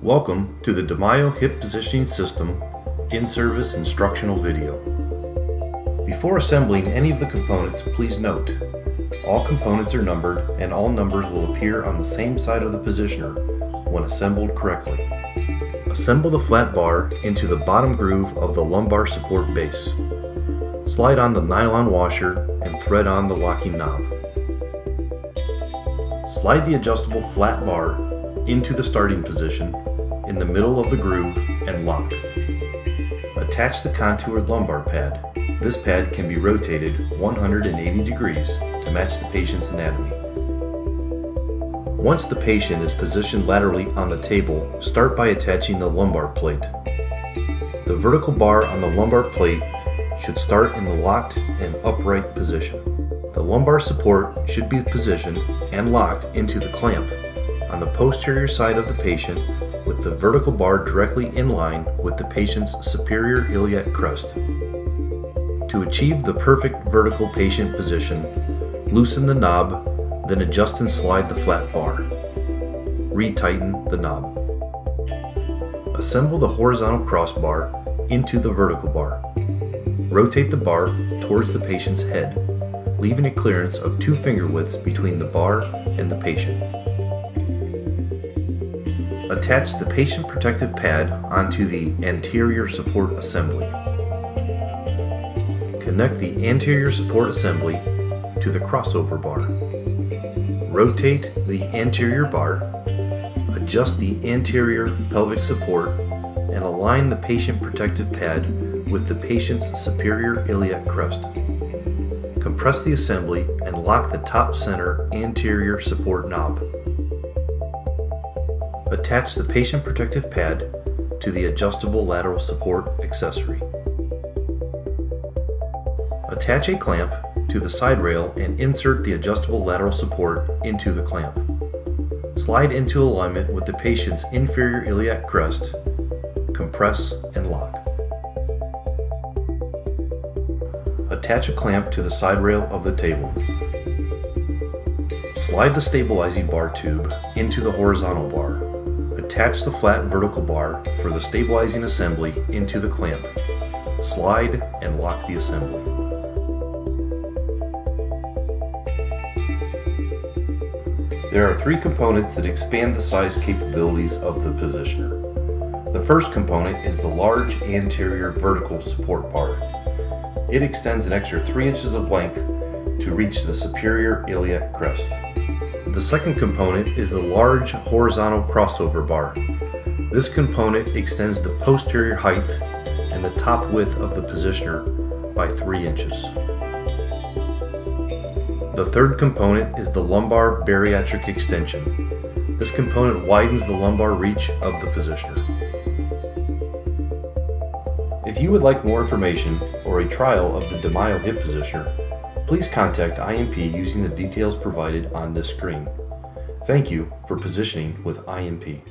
Welcome to the Mayo Hip Positioning System in-service instructional video. Before assembling any of the components, please note, all components are numbered and all numbers will appear on the same side of the positioner when assembled correctly. Assemble the flat bar into the bottom groove of the lumbar support base. Slide on the nylon washer and thread on the locking knob. Slide the adjustable flat bar into the starting position in the middle of the groove and lock. Attach the contoured lumbar pad. This pad can be rotated 180 degrees to match the patient's anatomy. Once the patient is positioned laterally on the table, start by attaching the lumbar plate. The vertical bar on the lumbar plate should start in the locked and upright position. The lumbar support should be positioned and locked into the clamp on the posterior side of the patient with the vertical bar directly in line with the patient's superior iliac crest. To achieve the perfect vertical patient position, loosen the knob, then adjust and slide the flat bar. Retighten the knob. Assemble the horizontal crossbar into the vertical bar. Rotate the bar towards the patient's head, leaving a clearance of 2 finger widths between the bar and the patient. Attach the patient protective pad onto the anterior support assembly. Connect the anterior support assembly to the crossover bar. Rotate the anterior bar, adjust the anterior pelvic support, and align the patient protective pad with the patient's superior iliac crest. Compress the assembly and lock the top center anterior support knob. Attach the patient protective pad to the adjustable lateral support accessory. Attach a clamp to the side rail and insert the adjustable lateral support into the clamp. Slide into alignment with the patient's inferior iliac crest, compress and lock. Attach a clamp to the side rail of the table. Slide the stabilizing bar tube into the horizontal bar. Attach the flat vertical bar for the stabilizing assembly into the clamp. Slide and lock the assembly. There are 3 components that expand the size capabilities of the positioner. The first component is the large anterior vertical support bar. It extends an extra 3 inches of length to reach the superior iliac crest. The second component is the large horizontal crossover bar. This component extends the posterior height and the top width of the positioner by 3 inches. The third component is the lumbar bariatric extension. This component widens the lumbar reach of the positioner. If you would like more information or a trial of the Mayo hip positioner, please contact IMP using the details provided on this screen. Thank you for positioning with IMP.